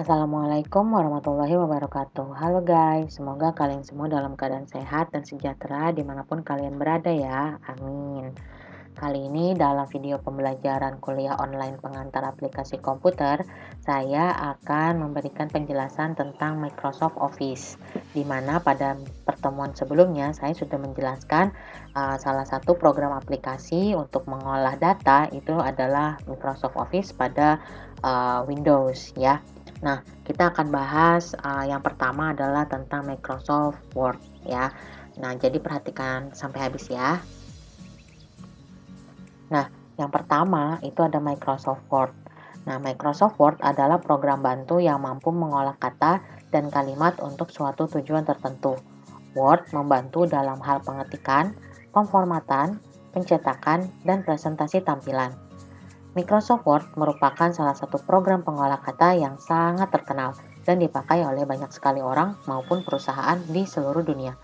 Assalamualaikum warahmatullahi wabarakatuh. Halo guys, semoga kalian semua dalam keadaan sehat dan sejahtera dimanapun kalian berada ya. Amin. Kali ini dalam video pembelajaran kuliah online pengantar aplikasi komputer, saya akan memberikan penjelasan tentang Microsoft Office. Di mana pada pertemuan sebelumnya saya sudah menjelaskan salah satu program aplikasi untuk mengolah data itu adalah Microsoft Office pada Windows ya. Nah, kita akan bahas yang pertama adalah tentang Microsoft Word ya. Nah, jadi perhatikan sampai habis ya. Nah, yang pertama itu ada Microsoft Word. Nah, Microsoft Word adalah program bantu yang mampu mengolah kata dan kalimat untuk suatu tujuan tertentu. Word membantu dalam hal pengetikan, pemformatan, pencetakan, dan presentasi tampilan. Microsoft Word merupakan salah satu program pengolah kata yang sangat terkenal dan dipakai oleh banyak sekali orang maupun perusahaan di seluruh dunia.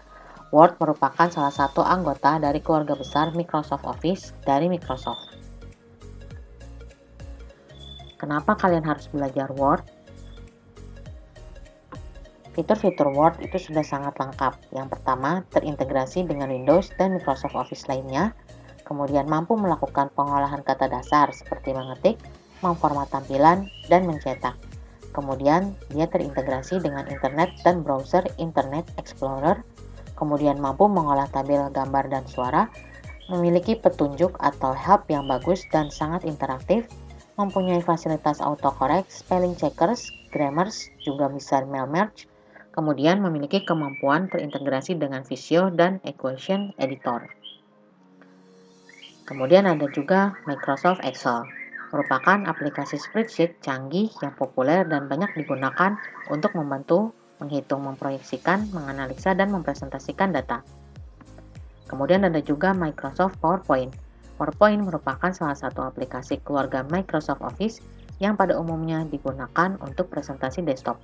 Word merupakan salah satu anggota dari keluarga besar Microsoft Office dari Microsoft. Kenapa kalian harus belajar Word? Fitur-fitur Word itu sudah sangat lengkap. Yang pertama, terintegrasi dengan Windows dan Microsoft Office lainnya. Kemudian mampu melakukan pengolahan kata dasar seperti mengetik, memformat tampilan, dan mencetak. Kemudian, dia terintegrasi dengan internet dan browser Internet Explorer. Kemudian mampu mengolah tabel gambar dan suara, memiliki petunjuk atau help yang bagus dan sangat interaktif, mempunyai fasilitas autocorrect, spelling checkers, grammars, juga bisa mail merge, kemudian memiliki kemampuan terintegrasi dengan Visio dan Equation Editor. Kemudian ada juga Microsoft Excel, merupakan aplikasi spreadsheet canggih yang populer dan banyak digunakan untuk membantu menghitung, memproyeksikan, menganalisa, dan mempresentasikan data. Kemudian ada juga Microsoft PowerPoint. PowerPoint merupakan salah satu aplikasi keluarga Microsoft Office yang pada umumnya digunakan untuk presentasi desktop.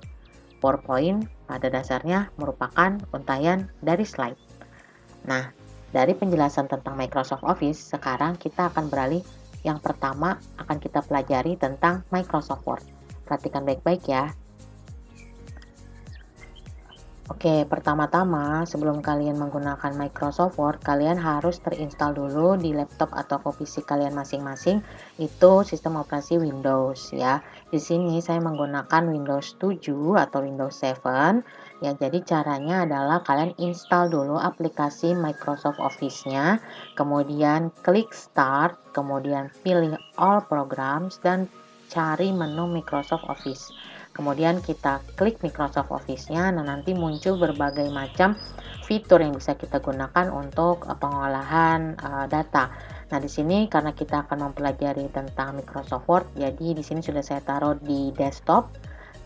PowerPoint pada dasarnya merupakan untayan dari slide. Nah, dari penjelasan tentang Microsoft Office, sekarang kita akan beralih yang pertama akan kita pelajari tentang Microsoft Word. Perhatikan baik-baik ya. Oke, pertama-tama sebelum kalian menggunakan Microsoft Word, kalian harus terinstall dulu di laptop atau PC kalian masing-masing itu sistem operasi Windows ya. Di sini saya menggunakan Windows 7 atau Windows 7. Ya, jadi caranya adalah kalian install dulu aplikasi Microsoft Office-nya, kemudian klik Start, kemudian pilih All Programs dan cari menu Microsoft Office. Kemudian kita klik Microsoft Office-nya, nah nanti muncul berbagai macam fitur yang bisa kita gunakan untuk pengolahan data. Nah, di sini karena kita akan mempelajari tentang Microsoft Word, jadi di sini sudah saya taruh di desktop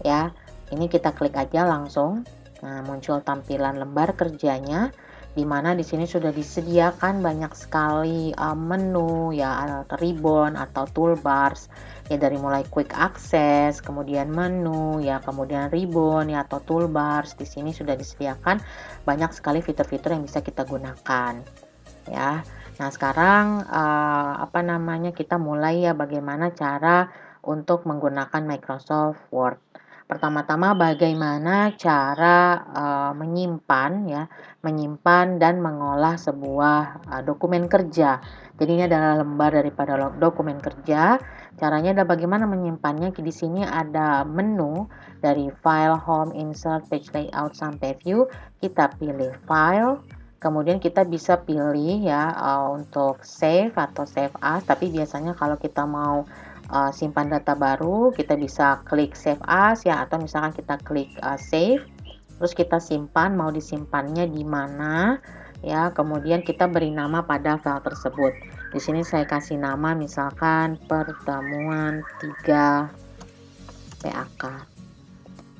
ya. Ini kita klik aja langsung. Nah, muncul tampilan lembar kerjanya di mana di sini sudah disediakan banyak sekali menu ya, ribbon atau toolbars ya, dari mulai quick access, kemudian menu ya, kemudian ribbon ya atau toolbars. Di sini sudah disediakan banyak sekali fitur-fitur yang bisa kita gunakan ya. Nah, sekarang kita mulai ya bagaimana cara untuk menggunakan Microsoft Word. Pertama-tama bagaimana cara menyimpan dan mengolah sebuah dokumen kerja. Jadi ini adalah lembar daripada dokumen kerja. Caranya adalah bagaimana menyimpannya. Di sini ada menu dari file, home, insert, page layout sampai view. Kita pilih file. Kemudian kita bisa pilih ya untuk save atau save as. Tapi biasanya kalau kita mau simpan data baru, kita bisa klik save as ya, atau misalkan kita klik save, terus kita simpan, mau disimpannya di mana ya, kemudian kita beri nama pada file tersebut. Di sini saya kasih nama misalkan pertemuan 3 PAK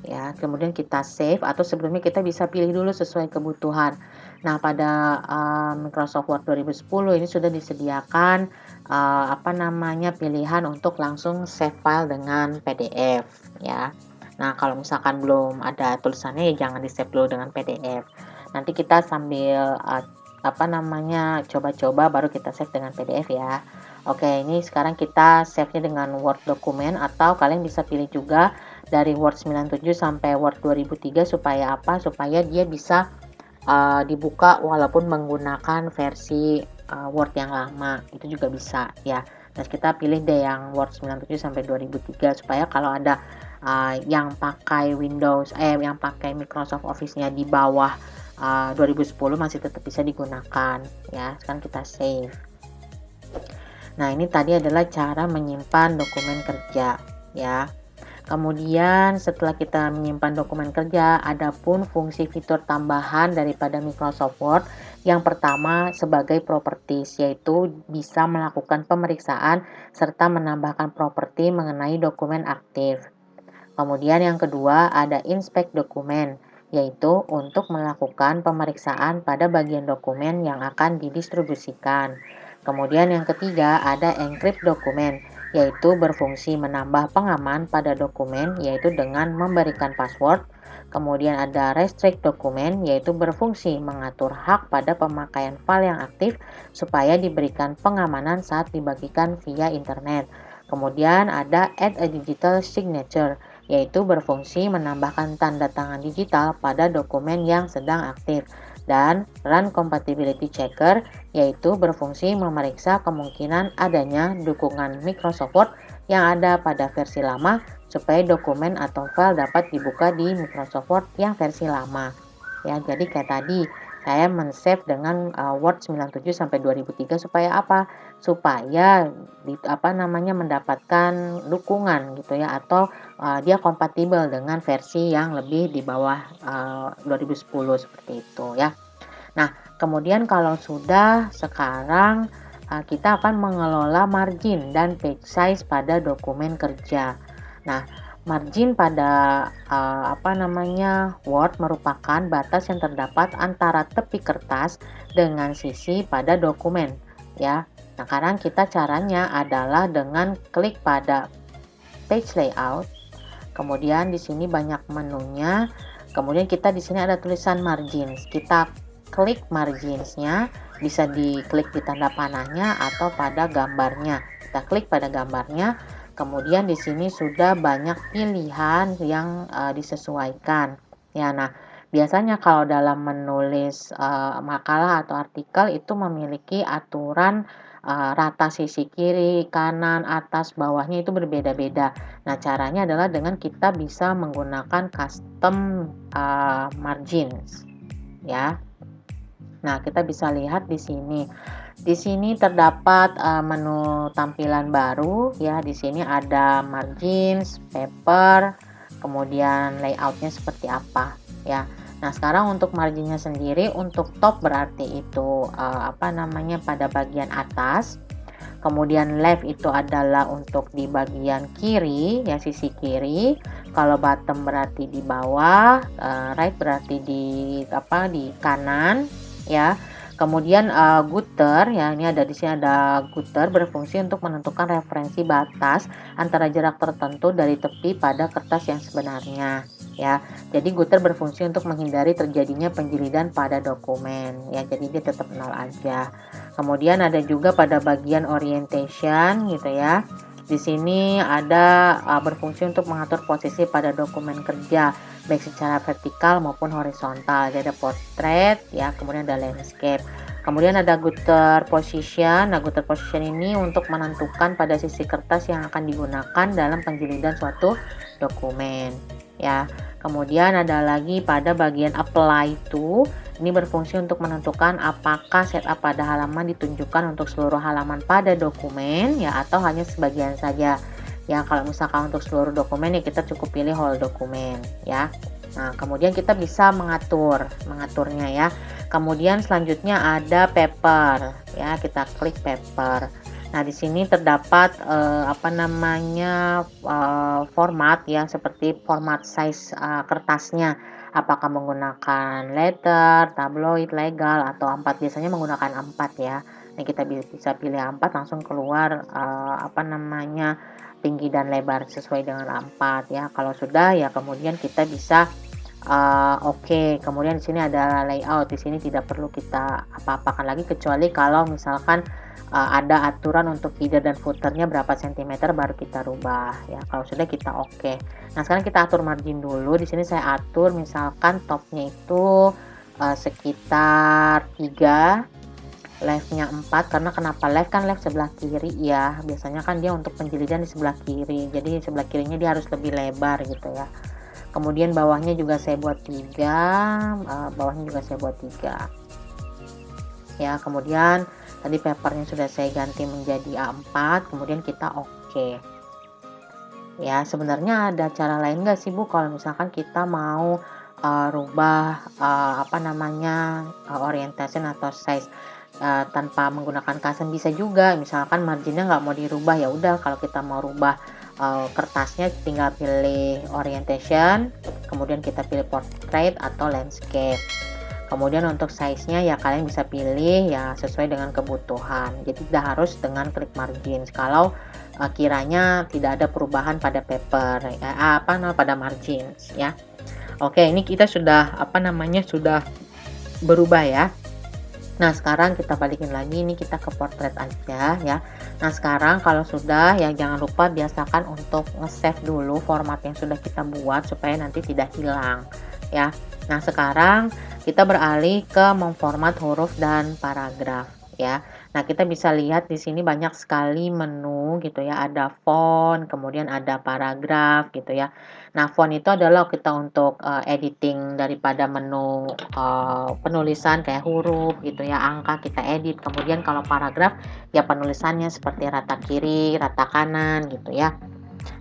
ya, kemudian kita save, atau sebelumnya kita bisa pilih dulu sesuai kebutuhan. Nah, pada Microsoft Word 2010 ini sudah disediakan pilihan untuk langsung save file dengan PDF ya. Nah, kalau misalkan belum ada tulisannya ya jangan di-save dulu dengan PDF. Nanti kita sambil coba-coba baru kita save dengan PDF ya. Oke, ini sekarang kita save-nya dengan Word dokumen, atau kalian bisa pilih juga dari Word 97 sampai Word 2003 supaya apa? Supaya dia bisa dibuka walaupun menggunakan versi Word yang lama, itu juga bisa ya. Nah, kita pilih deh yang Word 97 sampai 2003 supaya kalau ada yang pakai yang pakai Microsoft Office-nya di bawah 2010 masih tetap bisa digunakan ya. Sekarang kita save. Nah, ini tadi adalah cara menyimpan dokumen kerja ya. Kemudian setelah kita menyimpan dokumen kerja, ada pun fungsi fitur tambahan daripada Microsoft Word. Yang pertama sebagai properties, yaitu bisa melakukan pemeriksaan serta menambahkan properti mengenai dokumen aktif. Kemudian yang kedua ada inspect dokumen, yaitu untuk melakukan pemeriksaan pada bagian dokumen yang akan didistribusikan. Kemudian yang ketiga ada encrypt dokumen, yaitu berfungsi menambah pengaman pada dokumen yaitu dengan memberikan password. Kemudian ada restrict dokumen, yaitu berfungsi mengatur hak pada pemakaian file yang aktif supaya diberikan pengamanan saat dibagikan via internet. Kemudian ada add a digital signature, yaitu berfungsi menambahkan tanda tangan digital pada dokumen yang sedang aktif. Dan Run Compatibility Checker, yaitu berfungsi memeriksa kemungkinan adanya dukungan Microsoft Word yang ada pada versi lama supaya dokumen atau file dapat dibuka di Microsoft Word yang versi lama. Ya, jadi kayak tadi saya men-save dengan Word 97 sampai 2003 supaya apa? Supaya mendapatkan dukungan gitu ya, atau dia kompatibel dengan versi yang lebih di bawah 2010 seperti itu ya. Nah, kemudian kalau sudah, sekarang kita akan mengelola margin dan page size pada dokumen kerja. Nah, margin pada Word merupakan batas yang terdapat antara tepi kertas dengan sisi pada dokumen ya. Nah, sekarang kita caranya adalah dengan klik pada page layout. Kemudian di sini banyak menunya. Kemudian kita di sini ada tulisan margins. Kita klik marginsnya, bisa diklik di tanda panahnya atau pada gambarnya. Kita klik pada gambarnya. Kemudian di sini sudah banyak pilihan yang disesuaikan. Ya, nah biasanya kalau dalam menulis makalah atau artikel itu memiliki aturan rata sisi kiri, kanan, atas, bawahnya itu berbeda-beda. Nah, caranya adalah dengan kita bisa menggunakan custom margins, ya. Nah, kita bisa lihat di sini. Di sini terdapat menu tampilan baru ya. Di sini ada margins, paper, kemudian layoutnya seperti apa ya. Nah, sekarang untuk marginnya sendiri, untuk top berarti itu pada bagian atas. Kemudian left itu adalah untuk di bagian kiri ya, sisi kiri. Kalau bottom berarti di bawah, right berarti di kanan ya. Kemudian gutter ya, ini ada di sini ada gutter, berfungsi untuk menentukan referensi batas antara jarak tertentu dari tepi pada kertas yang sebenarnya ya. Jadi gutter berfungsi untuk menghindari terjadinya penjilidan pada dokumen ya. Jadi dia tetap 0 aja. Kemudian ada juga pada bagian orientation gitu ya. Di sini ada berfungsi untuk mengatur posisi pada dokumen kerja baik secara vertikal maupun horizontal. Jadi ada portrait ya, kemudian ada landscape. Kemudian ada gutter position. Nah, gutter position ini untuk menentukan pada sisi kertas yang akan digunakan dalam penjilidan suatu dokumen ya. Kemudian ada lagi pada bagian apply to. Ini berfungsi untuk menentukan apakah setup pada halaman ditunjukkan untuk seluruh halaman pada dokumen ya, atau hanya sebagian saja. Ya, kalau misalkan untuk seluruh dokumen ya kita cukup pilih whole dokumen ya. Nah, kemudian kita bisa mengaturnya ya. Kemudian selanjutnya ada paper ya, kita klik paper. Nah, di sini terdapat format ya, seperti format size kertasnya. Apakah menggunakan letter, tabloid, legal atau A4. Biasanya menggunakan A4 ya. Nah, kita bisa pilih A4 langsung keluar tinggi dan lebar sesuai dengan A4 ya. Kalau sudah ya kemudian kita bisa Oke, kemudian di sini ada layout, di sini tidak perlu kita apa-apakan lagi kecuali kalau misalkan, ada aturan untuk header dan footer-nya berapa sentimeter baru kita rubah ya, kalau sudah kita oke. Nah, sekarang kita atur margin dulu, di sini saya atur misalkan top-nya itu, sekitar 3, left-nya 4, karena kenapa left, kan left sebelah kiri ya, biasanya kan dia untuk penjilidan di sebelah kiri, jadi sebelah kirinya dia harus lebih lebar gitu ya. Kemudian bawahnya juga saya buat 3, bawahnya juga saya buat 3 ya. Kemudian tadi papernya sudah saya ganti menjadi A4, kemudian kita oke. Ya, sebenarnya ada cara lain nggak sih Bu kalau misalkan kita mau, rubah, apa namanya, orientation atau size, tanpa menggunakan custom? Bisa juga, misalkan marginnya nggak mau dirubah, ya udah kalau kita mau rubah, kertasnya tinggal pilih orientation, kemudian kita pilih portrait atau landscape. Kemudian untuk size-nya ya kalian bisa pilih ya sesuai dengan kebutuhan. Jadi tidak harus dengan klik margin. Kalau kiranya tidak ada perubahan pada paper, pada margins ya. Oke, ini kita sudah sudah berubah ya. Nah, sekarang kita balikin lagi, ini kita ke portrait aja ya. Nah, sekarang kalau sudah ya jangan lupa biasakan untuk nge-save dulu format yang sudah kita buat supaya nanti tidak hilang ya. Nah, sekarang kita beralih ke memformat huruf dan paragraf ya. Nah, kita bisa lihat di sini banyak sekali menu gitu ya, ada font, kemudian ada paragraf gitu ya. Nah, font itu adalah kita untuk, editing daripada menu, penulisan kayak huruf gitu ya, angka kita edit. Kemudian kalau paragraf, ya penulisannya seperti rata kiri, rata kanan gitu ya.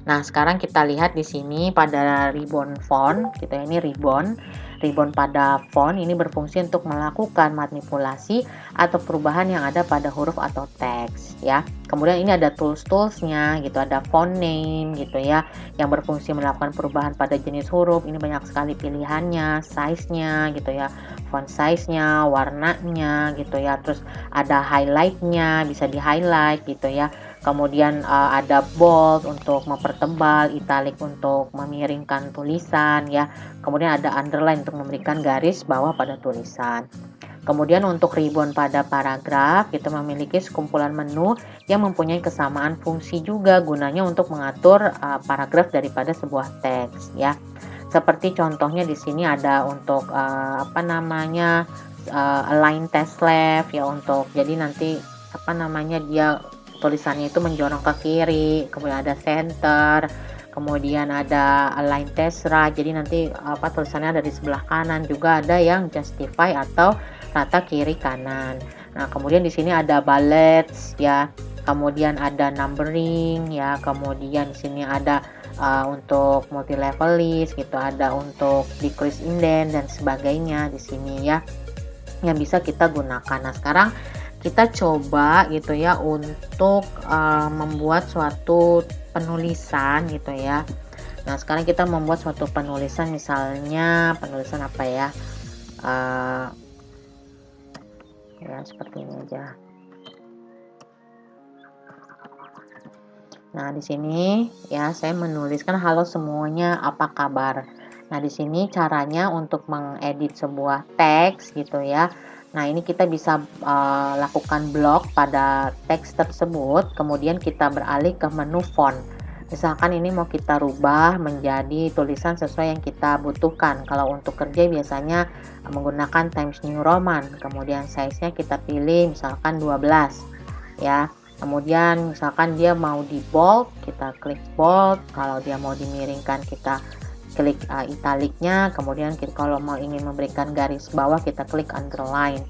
Nah, sekarang kita lihat di sini pada ribbon font gitu ya, ini ribbon. Ribbon pada font ini berfungsi untuk melakukan manipulasi atau perubahan yang ada pada huruf atau teks ya. Kemudian ini ada tools-toolsnya gitu, ada font name gitu ya, yang berfungsi melakukan perubahan pada jenis huruf. Ini banyak sekali pilihannya, size-nya gitu ya, font size-nya, warnanya gitu ya. Terus ada highlight-nya, bisa di-highlight gitu ya. Kemudian ada bold untuk mempertebal, italic untuk memiringkan tulisan ya. Kemudian ada underline untuk memberikan garis bawah pada tulisan. Kemudian untuk ribbon pada paragraf, kita memiliki sekumpulan menu yang mempunyai kesamaan fungsi juga, gunanya untuk mengatur paragraf daripada sebuah teks ya. Seperti contohnya di sini ada untuk align text left ya, untuk jadi nanti dia tulisannya itu menjorong ke kiri, kemudian ada center, kemudian ada align text right, jadi nanti tulisannya ada di sebelah kanan. Juga ada yang justify atau rata kiri kanan. Nah, kemudian di sini ada bullets ya, kemudian ada numbering ya, kemudian di sini ada untuk multi level list gitu, ada untuk decrease indent dan sebagainya di sini ya, yang bisa kita gunakan. Nah, sekarang kita coba gitu ya untuk membuat suatu penulisan gitu ya. Nah, sekarang kita membuat suatu penulisan, misalnya penulisan apa ya, ya seperti ini aja. Nah, di sini ya saya menuliskan halo semuanya, apa kabar. Nah, di sini caranya untuk mengedit sebuah teks gitu ya. Nah, ini kita bisa lakukan blok pada teks tersebut, kemudian kita beralih ke menu font. Misalkan ini mau kita rubah menjadi tulisan sesuai yang kita butuhkan. Kalau untuk kerja biasanya menggunakan Times New Roman, kemudian size-nya kita pilih misalkan 12 ya. Kemudian misalkan dia mau di bold, kita klik bold. Kalau dia mau dimiringkan, kita klik italiknya. Kemudian kalau mau ingin memberikan garis bawah, kita klik underline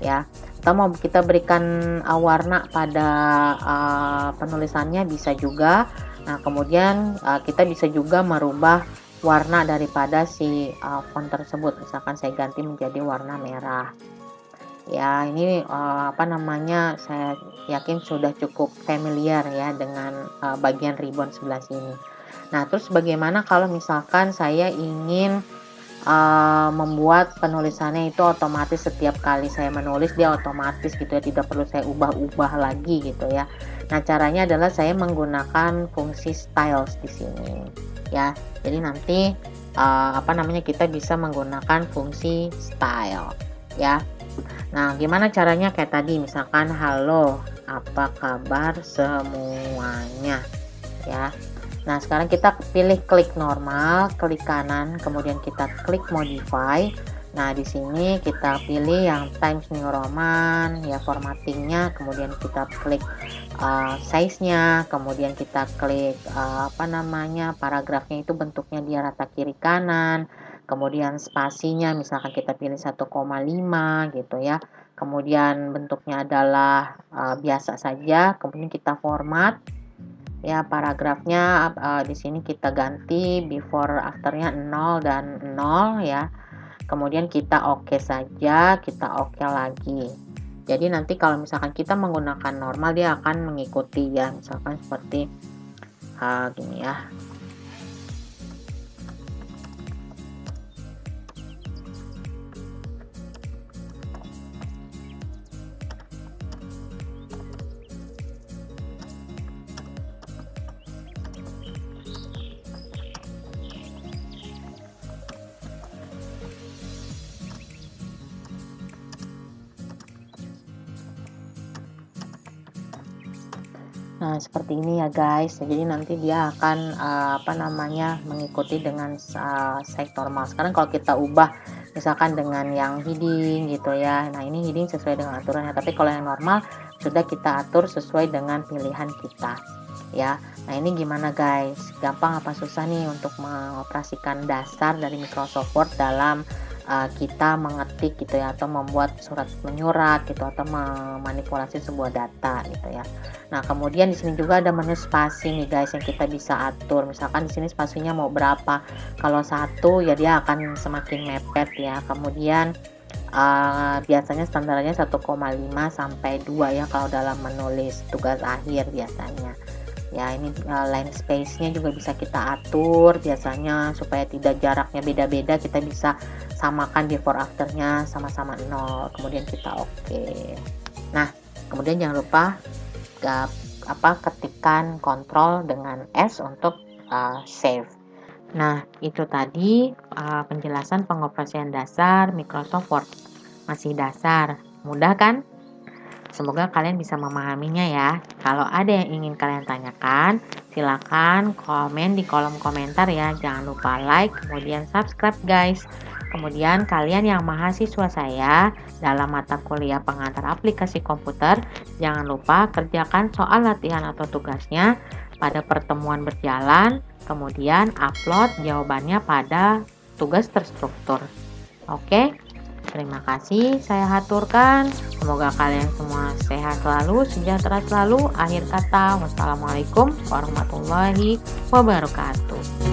ya. Atau mau kita berikan warna pada penulisannya, bisa juga. Nah, kemudian kita bisa juga merubah warna daripada si font tersebut. Misalkan saya ganti menjadi warna merah ya. Ini saya yakin sudah cukup familiar ya dengan bagian ribbon sebelah sini. Nah, terus bagaimana kalau misalkan saya ingin membuat penulisannya itu otomatis, setiap kali saya menulis dia otomatis gitu ya, tidak perlu saya ubah-ubah lagi gitu ya. Nah, caranya adalah saya menggunakan fungsi styles di sini ya. Jadi nanti kita bisa menggunakan fungsi style ya. Nah, gimana caranya? Kayak tadi misalkan, "Halo, apa kabar semuanya?" Ya. Nah, sekarang kita pilih klik normal, klik kanan, kemudian kita klik modify. Nah, di sini kita pilih yang Times New Roman, ya formattingnya, kemudian kita klik size-nya, kemudian kita klik paragrafnya itu bentuknya dia rata kiri kanan, kemudian spasinya misalkan kita pilih 1,5 gitu ya. Kemudian bentuknya adalah biasa saja, kemudian kita format. Ya, paragrafnya di sini kita ganti before after-nya 0 dan 0 ya. Kemudian kita oke saja, kita oke lagi. Jadi nanti kalau misalkan kita menggunakan normal dia akan mengikuti ya, misalkan seperti gini ya. Nah, seperti ini ya guys. Jadi nanti dia akan mengikuti dengan size normal. Sekarang kalau kita ubah misalkan dengan yang heading gitu ya. Nah, ini heading sesuai dengan aturannya, tapi kalau yang normal sudah kita atur sesuai dengan pilihan kita ya. Nah, ini gimana guys? Gampang apa susah nih untuk mengoperasikan dasar dari Microsoft Word dalam kita mengetik gitu ya, atau membuat surat menyurat gitu, atau memanipulasi sebuah data gitu ya. Nah, kemudian di sini juga ada menu spasi nih guys yang kita bisa atur. Misalkan di sini spasinya mau berapa. Kalau 1 ya dia akan semakin mepet ya. Kemudian biasanya standarnya 1,5 sampai 2 ya kalau dalam menulis tugas akhir biasanya. Ya, ini line space-nya juga bisa kita atur biasanya supaya tidak jaraknya beda-beda, kita bisa samakan before after-nya sama-sama 0, kemudian kita oke. Nah, kemudian jangan lupa ketikkan kontrol dengan S untuk save. Nah, itu tadi penjelasan pengoperasian dasar Microsoft Word. Masih dasar, mudah kan? Semoga kalian bisa memahaminya ya. Kalau ada yang ingin kalian tanyakan, silakan komen di kolom komentar ya. Jangan lupa like, kemudian subscribe guys. Kemudian kalian yang mahasiswa saya dalam mata kuliah pengantar aplikasi komputer, jangan lupa kerjakan soal latihan atau tugasnya pada pertemuan berjalan, kemudian upload jawabannya pada tugas terstruktur. Oke? Terima kasih saya haturkan. Semoga kalian semua sehat selalu, sejahtera selalu. Akhir kata, wassalamualaikum warahmatullahi wabarakatuh.